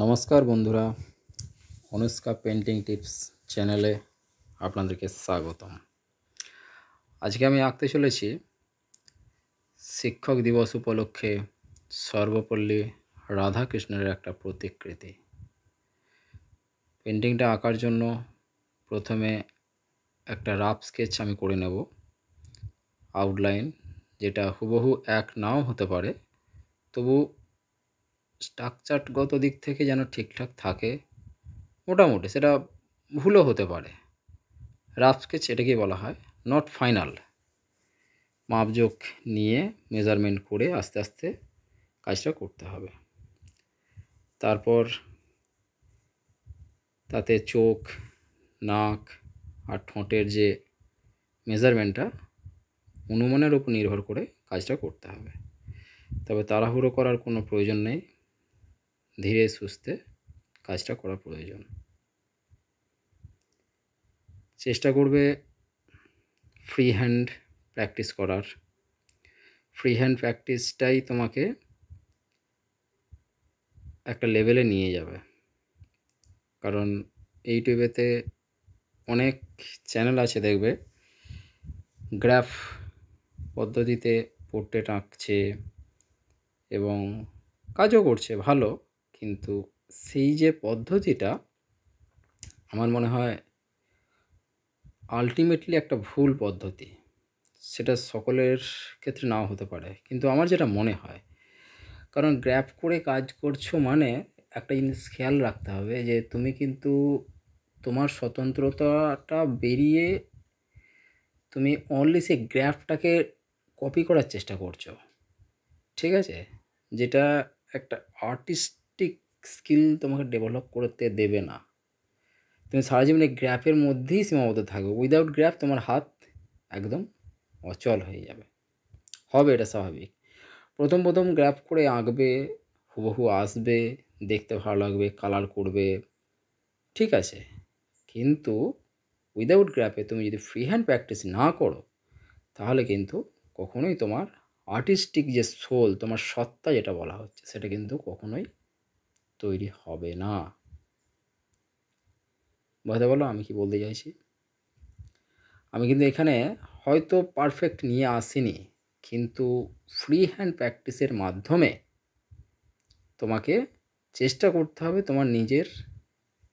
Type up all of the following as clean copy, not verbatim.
নমস্কার বন্ধুরা, Anushka painting tips চ্যানেলে আপনাদেরকে স্বাগতম। আজকে আমি আঁকতে চলেছি শিক্ষক দিবস উপলক্ষে সর্বপল্লী রাধাকৃষ্ণের একটা প্রতিকৃতি। পেন্টিংটা আঁকার জন্য প্রথমে একটা রাফ স্কেচ আমি করে নেব, আউটলাইন, যেটা হুবহু এক নাও হতে পারে, তবু স্ট্রাকচারগত দিক থেকে যেন ঠিকঠাক থাকে। মোটামুটি সেটা ভুলও হতে পারে। রাফ স্কেচ এটাকেই বলা হয়, নট ফাইনাল। মাপজোক নিয়ে মেজারমেন্ট করে আস্তে আস্তে কাজটা করতে হবে। তারপর তাতে চোখ, নাক আর ঠোঁটের যে মেজারমেন্টটা অনুমানের উপর নির্ভর করে কাজটা করতে হবে। তবে তাড়াহুড়ো করার কোনো প্রয়োজন নেই, ধীরে সুস্থে কাজটা করা প্রয়োজন। চেষ্টা করবে ফ্রি হ্যান্ড প্র্যাকটিস করার। ফ্রি হ্যান্ড প্র্যাকটিসটাই তোমাকে একটা লেভেলে নিয়ে যাবে। কারণ ইউটিউবেতে অনেক চ্যানেল আছে, দেখবে গ্রাফ পদ্ধতিতে পোর্ট্রেট আঁকছে এবং কাজও করছে ভালো, কিন্তু সেই যে পদ্ধতিটা আমার মনে হয় আলটিমেটলি একটা ভুল পদ্ধতি। সেটা সকলের ক্ষেত্রে নাও হতে পারে, কিন্তু আমার যেটা মনে হয়, কারণ গ্র্যাফ করে কাজ করছো মানে একটা জিনিস খেয়াল রাখতে হবে যে তুমি কিন্তু তোমার স্বতন্ত্রতাটা বেরিয়ে তুমি অনলি সেই গ্র্যাফটাকে কপি করার চেষ্টা করছো, ঠিক আছে? যেটা একটা আর্টিস্টিক স্কিল তোমাকে ডেভেলপ করতে দেবে না। তুমি সারা জীবনে গ্র্যাফের মধ্যেই সীমাবদ্ধ থাকবে। উইদাউট গ্র্যাফ তোমার হাত একদম অচল হয়ে যাবে, হবে, এটা স্বাভাবিক। প্রথম প্রথম গ্র্যাফ করে আঁকবে, হুবহু আসবে, দেখতে ভালো লাগবে, কালার করবে, ঠিক আছে। কিন্তু উইদাউট গ্র্যাফে তুমি যদি ফ্রি হ্যান্ড প্র্যাকটিস না করো, তাহলে কিন্তু কখনোই তোমার আর্টিস্টিক যে সোল, তোমার সত্তা যেটা বলা হচ্ছে, সেটা কিন্তু কখনোই তৈরি হবে না। বুঝতে পারলো আমি কি বলতে চাইছি? আমি কিন্তু এখানে হয়তো পারফেক্ট নিয়ে আসিনি, কিন্তু ফ্রি হ্যান্ড প্র্যাকটিসের মাধ্যমে তোমাকে চেষ্টা করতে হবে তোমার নিজের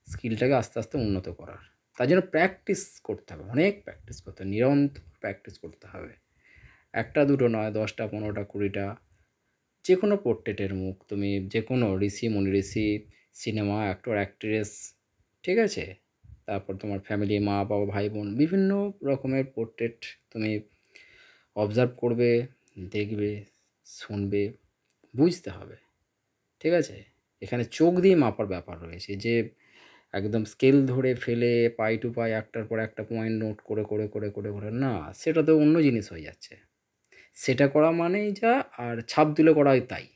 স্কিলটাকে আস্তে আস্তে উন্নত করার। তার জন্য প্র্যাকটিস করতে হবে, অনেক প্র্যাকটিস করতে হবে, নিরন্তর প্র্যাকটিস করতে হবে। একটা দুটো নয়, 10টা 15টা 20টা, যে কোনো পোর্ট্রেটের মুখ, তুমি যে কোনো ঋষি মুনি ঋষি, সিনেমা অ্যাক্টর অ্যাক্ট্রেস, ঠিক আছে, তারপর তোমার ফ্যামিলি, মা বাবা ভাই বোন, বিভিন্ন রকমের পোর্ট্রেট তুমি অবজার্ভ করবে, দেখবে, শুনবে, বুঝতে হবে, ঠিক আছে? এখানে চোখ দিয়ে মাপার ব্যাপার রয়েছে, যে একদম স্কেল ধরে ফেলে পাই টু পাই একটার পর একটা পয়েন্ট নোট করে করে করে করে করে না, সেটা তো অন্য জিনিস হয়ে যাচ্ছে। সেটা করা মানেই যা, আর ছাপ তুলে করা হয় তাই।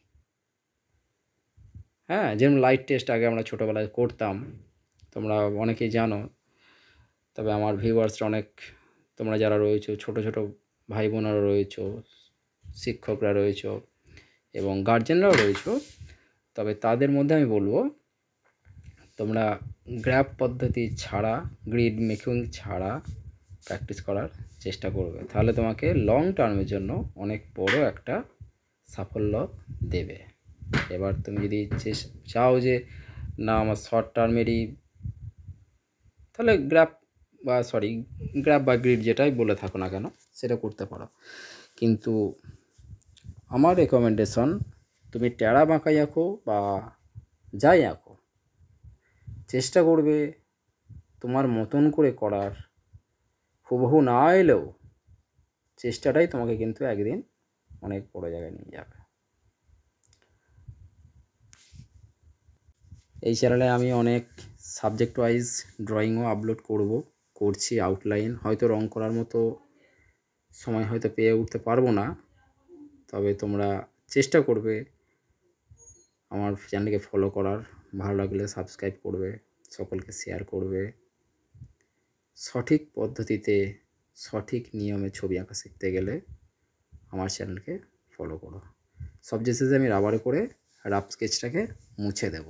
হ্যাঁ, যেরকম লাইট টেস্ট আগে আমরা ছোটোবেলায় করতাম, তোমরা অনেকেই জানো, তবে আমার ভিউয়ার্সরা অনেক, তোমরা যারা রয়েছো, ছোটো ছোটো ভাই বোনেরা রয়েছো, শিক্ষকরা রয়েছো এবং গার্জেনরাও রয়েছো, তবে তাদের মধ্যে আমি বলবো তোমরা গ্র্যাফ পদ্ধতি ছাড়া, গ্রিড মেকিং ছাড়া প্র্যাকটিস করার চেষ্টা করবে, তাহলে তোমাকে লং টার্মের জন্য অনেক বড় একটা সাফল্য দেবে। এবার তুমি যদি চাও যে না আমার শর্ট টার্মেরই, তাহলে গ্র্যাফ বা গ্রিড যেটাই বলে থাকো না কেন সেটা করতে পারো। কিন্তু আমার রেকমেন্ডেশন, তুমি টেরা বাঁকাই আঁকো বা যাই আঁকো, চেষ্টা করবে তোমার মতন করে করার। হুবহু না এলেও চেষ্টাটাই তোমাকে কিন্তু একদিন অনেক বড় জায়গায় নিয়ে যাবে। এই চ্যানেলে আমি অনেক সাবজেক্ট ওয়াইজ ড্রয়িংও আপলোড করছি, আউটলাইন। হয়তো রং করার মতো সময় হয়তো পেয়ে উঠতে পারবো না, তবে তোমরা চেষ্টা করবে আমার চ্যানেলকে ফলো করার, ভালো লাগলে সাবস্ক্রাইব করবে, সকলকে শেয়ার করবে। সঠিক পদ্ধতিতে সঠিক নিয়মে ছবি আঁকা শিখতে গেলে আমার চ্যানেলকে ফলো করো। সবচেয়ে শেষে আমি রাবারে করে রাফ স্কেচটাকে মুছে দেব।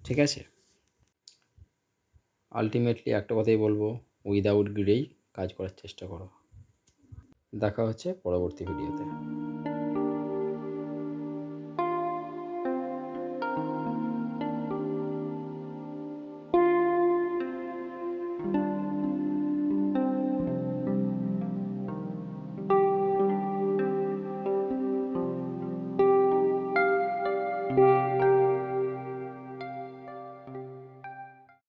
ঠিক আছে? আলটিমেটলি একটা কথাই বলবো, উইদাউট গ্রিডেই কাজ করার চেষ্টা করো। দেখা হচ্ছে পরবর্তী ভিডিওতে।